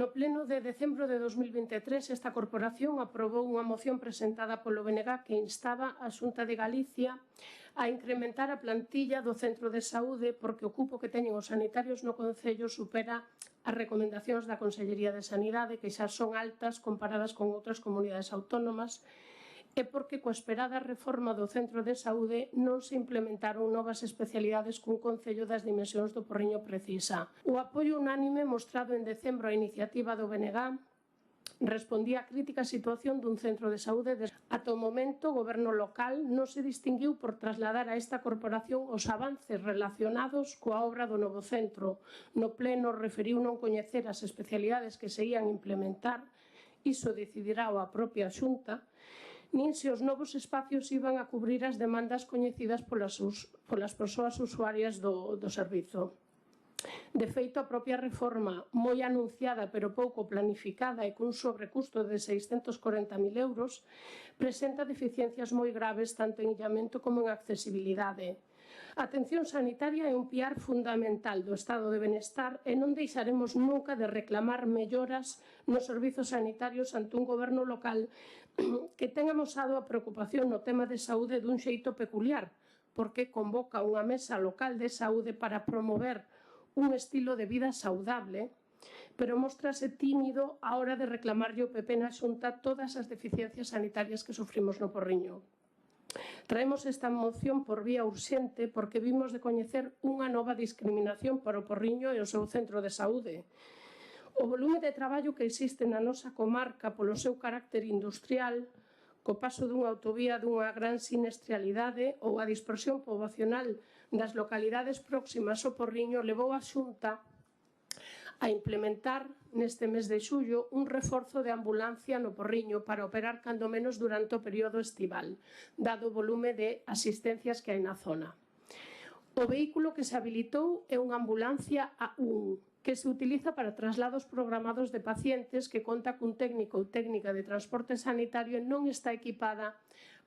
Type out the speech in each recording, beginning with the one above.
No pleno de decembro de 2023, esta corporación aprobou unha moción presentada polo BNG que instaba a Xunta de Galicia a incrementar a plantilla do centro de saúde porque o cupo que teñen os sanitarios no Concello supera as recomendacións da Consellería de Sanidade, que xa son altas comparadas con outras comunidades autónomas, e porque coa esperada reforma do centro de saúde non se implementaron novas especialidades cun Concello das dimensións do Porriño precisa. O apoio unánime mostrado en decembro á iniciativa do BNG respondía á crítica situación dun centro de saúde. Ata o momento, o Goberno local non se distinguiu por trasladar a esta corporación os avances relacionados coa obra do novo centro. No pleno referiu non coñecer as especialidades que se ían implementar, iso decidirá a propia Xunta, nin se os novos espacios iban a cubrir as demandas coñecidas polas persoas usuarias do servizo. De feito, a propia reforma, moi anunciada pero pouco planificada e cun sobrecusto de 640.000 euros, presenta deficiencias moi graves tanto en illamento como en accesibilidade. A atención sanitaria é un piar fundamental do estado de benestar e non deixaremos nunca de reclamar melloras nos servizos sanitarios ante un goberno local que ten amosado a preocupación no tema de saúde dun xeito peculiar, porque convoca unha mesa local de saúde para promover un estilo de vida saudable, pero mostrase tímido á hora de reclamarlle ao PP na Xunta todas as deficiencias sanitarias que sufrimos no Porriño. Traemos esta moción por vía urxente porque vimos de coñecer unha nova discriminación para o Porriño e o seu centro de saúde. O volume de traballo que existe na nosa comarca polo seu carácter industrial, co paso dunha autovía dunha gran sinestralidade ou a dispersión poboacional das localidades próximas ao Porriño levou a Xunta a implementar neste mes de xullo un reforzo de ambulancia no Porriño para operar cando menos durante o período estival, dado o volume de asistencias que hai na zona. O vehículo que se habilitou é unha ambulancia A1, que se utiliza para traslados programados de pacientes, que conta cun técnico ou técnica de transporte sanitario e non está equipada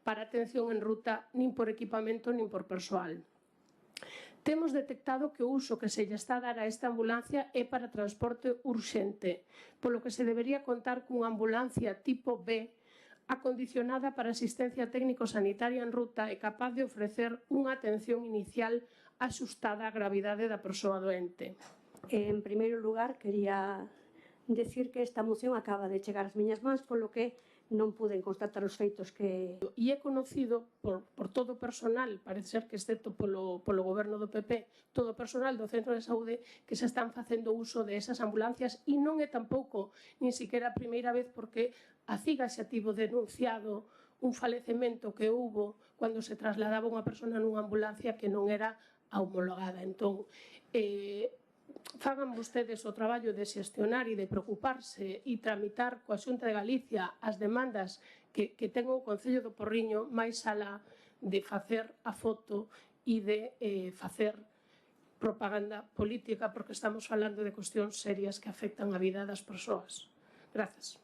para atención en ruta nin por equipamento nin por persoal. Temos detectado que o uso que se lle está a dar a esta ambulancia é para transporte urxente, polo que se debería contar cunha ambulancia tipo B acondicionada para asistencia técnico-sanitaria en ruta e capaz de ofrecer unha atención inicial axustada á gravidade da persoa doente. En primeiro lugar, quería decir que esta moción acaba de chegar ás miñas mans, polo que non puden constatar os feitos que... E é conocido por todo o personal, parece ser que excepto polo goberno do PP, todo o personal do centro de saúde que se están facendo uso de esas ambulancias, e non é tampouco nin siquiera a primeira vez, porque a CIGA xa tivo denunciado un falecemento que houbo cando se trasladaba unha persona nunha ambulancia que non era homologada. Entón, fagan vostedes o traballo de xestionar e de preocuparse e tramitar coa Xunta de Galicia as demandas que ten o Concello do Porriño, máis alá de facer a foto e de facer propaganda política, porque estamos falando de cuestións serias que afectan a vida das persoas. Grazas.